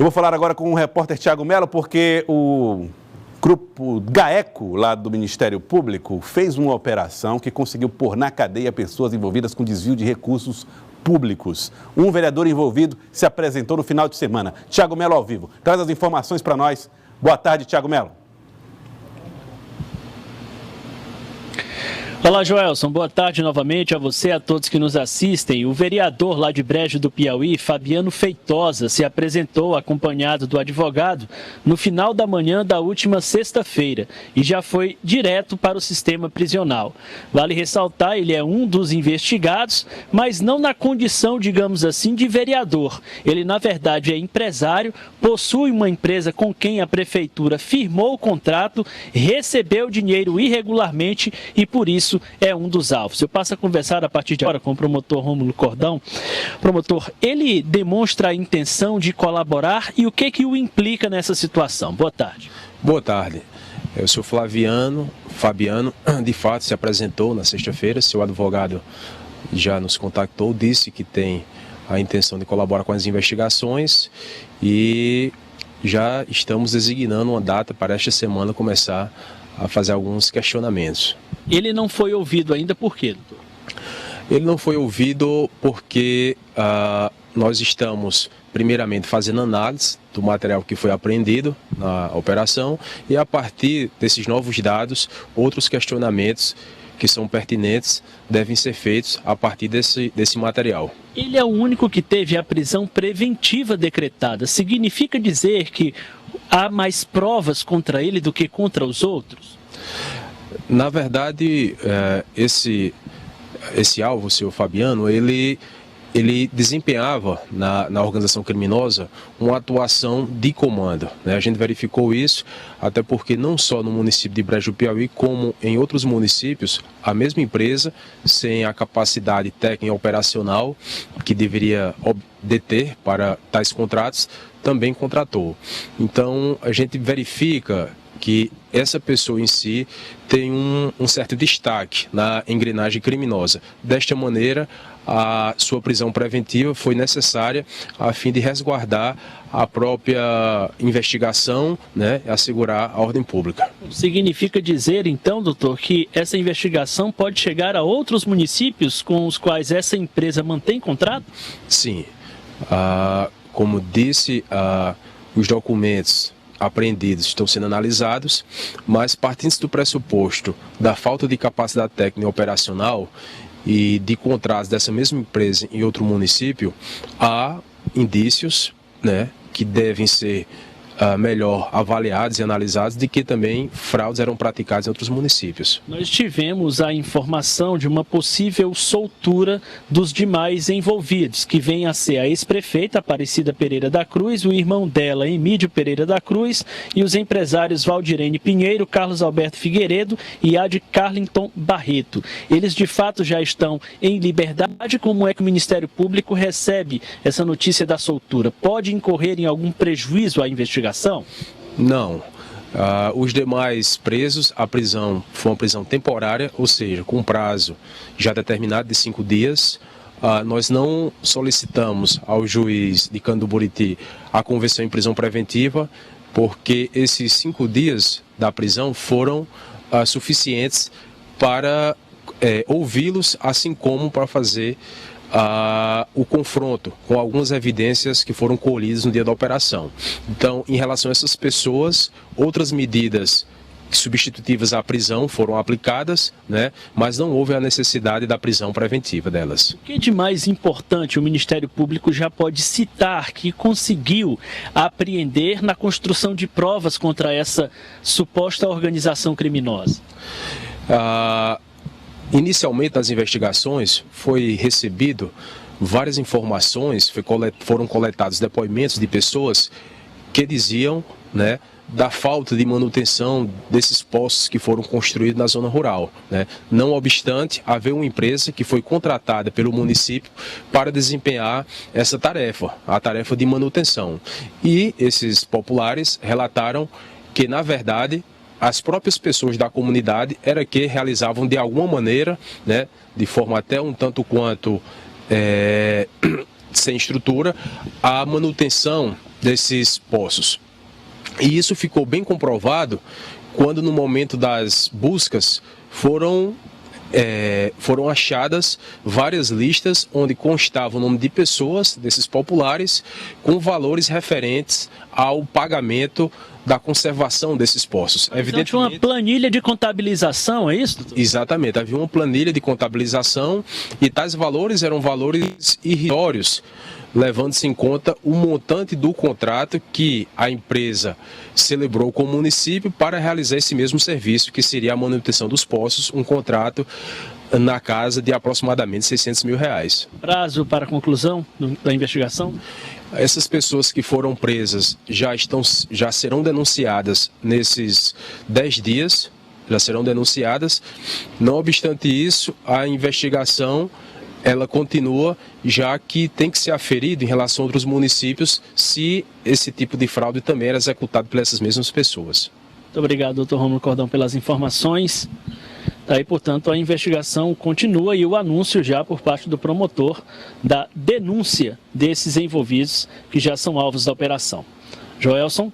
Eu vou falar agora com o repórter Thiago Mello, porque o grupo GAECO, lá do Ministério Público, fez uma operação que conseguiu pôr na cadeia pessoas envolvidas com desvio de recursos públicos. Um vereador envolvido se apresentou no final de semana. Thiago Mello ao vivo. Traz as informações para nós. Boa tarde, Thiago Mello. Olá, Joelson. Boa tarde novamente a você e a todos que nos assistem. O vereador lá de Brejo do Piauí, Fabiano Feitosa, se apresentou acompanhado do advogado no final da manhã da última sexta-feira e já foi direto para o sistema prisional. Vale ressaltar, ele é um dos investigados, mas não na condição, digamos assim, de vereador. Ele, na verdade, é empresário, possui uma empresa com quem a prefeitura firmou o contrato, recebeu dinheiro irregularmente e, por isso, é um dos alvos. Eu passo a conversar a partir de agora com o promotor Rômulo Cordão. Promotor, ele demonstra a intenção de colaborar e o que o implica nessa situação? Boa tarde. Boa tarde. Eu sou Fabiano, de fato se apresentou na sexta-feira, seu advogado já nos contactou, disse que tem a intenção de colaborar com as investigações e já estamos designando uma data para esta semana começar a fazer alguns questionamentos. Ele não foi ouvido ainda por quê, doutor? Ele não foi ouvido porque nós estamos, primeiramente, fazendo análise do material que foi apreendido na operação e, a partir desses novos dados, outros questionamentos que são pertinentes devem ser feitos a partir desse material. Ele é o único que teve a prisão preventiva decretada. Significa dizer que há mais provas contra ele do que contra os outros? Na verdade, esse alvo, o senhor Fabiano, ele desempenhava na organização criminosa uma atuação de comando, né? A gente verificou isso, até porque não só no município de Brejo do Piauí, como em outros municípios, a mesma empresa, sem a capacidade técnica e operacional que deveria deter para tais contratos, também contratou. Então, a gente verifica que essa pessoa em si tem um certo destaque na engrenagem criminosa. Desta maneira, a sua prisão preventiva foi necessária a fim de resguardar a própria investigação, né, e assegurar a ordem pública. Significa dizer, então, doutor, que essa investigação pode chegar a outros municípios com os quais essa empresa mantém contrato? Sim. Como disse, os documentos apreendidos estão sendo analisados, mas partindo do pressuposto da falta de capacidade técnica e operacional e de contratos dessa mesma empresa em outro município, há indícios, né, que devem ser melhor avaliados e analisados de que também fraudes eram praticadas em outros municípios. Nós tivemos a informação de uma possível soltura dos demais envolvidos, que vem a ser a ex-prefeita Aparecida Pereira da Cruz, o irmão dela, Emídio Pereira da Cruz, e os empresários Valdirene Pinheiro, Carlos Alberto Figueiredo e Ad Carlington Barreto. Eles de fato já estão em liberdade. Como é que o Ministério Público recebe essa notícia da soltura? Pode incorrer em algum prejuízo à investigação? Não. Os demais presos, a prisão foi uma prisão temporária, ou seja, com prazo já determinado de 5 dias. Nós não solicitamos ao juiz de Cândido Buriti a conversão em prisão preventiva, porque esses 5 dias da prisão foram suficientes para ouvi-los, assim como para fazer o confronto com algumas evidências que foram colhidas no dia da operação. Então, em relação a essas pessoas, outras medidas substitutivas à prisão foram aplicadas, né, mas não houve a necessidade da prisão preventiva delas. O que de mais importante o Ministério Público já pode citar que conseguiu apreender na construção de provas contra essa suposta organização criminosa? Inicialmente, nas investigações, foi recebido várias informações, foram coletados depoimentos de pessoas que diziam, né, da falta de manutenção desses postos que foram construídos na zona rural, né? Não obstante, haver uma empresa que foi contratada pelo município para desempenhar essa tarefa, a tarefa de manutenção. E esses populares relataram que, na verdade, as próprias pessoas da comunidade era que realizavam de alguma maneira, né, de forma até um tanto quanto sem estrutura, a manutenção desses poços. E isso ficou bem comprovado quando, no momento das buscas, foram achadas várias listas onde constava o nome de pessoas, desses populares, com valores referentes ao pagamento da conservação desses poços. Evidentemente, uma planilha de contabilização, é isso, doutor? Exatamente, havia uma planilha de contabilização e tais valores eram valores irrisórios, levando-se em conta o montante do contrato que a empresa celebrou com o município para realizar esse mesmo serviço, que seria a manutenção dos poços, um contrato na casa de aproximadamente R$600 mil. Prazo para a conclusão da investigação? Essas pessoas que foram presas já serão denunciadas nesses 10 dias, já serão denunciadas. Não obstante isso, a investigação ela continua, já que tem que ser aferido em relação a outros municípios se esse tipo de fraude também era executado por essas mesmas pessoas. Muito obrigado, doutor Rômulo Cordão, pelas informações. Daí, portanto, a investigação continua e o anúncio já por parte do promotor da denúncia desses envolvidos que já são alvos da operação. Joelson.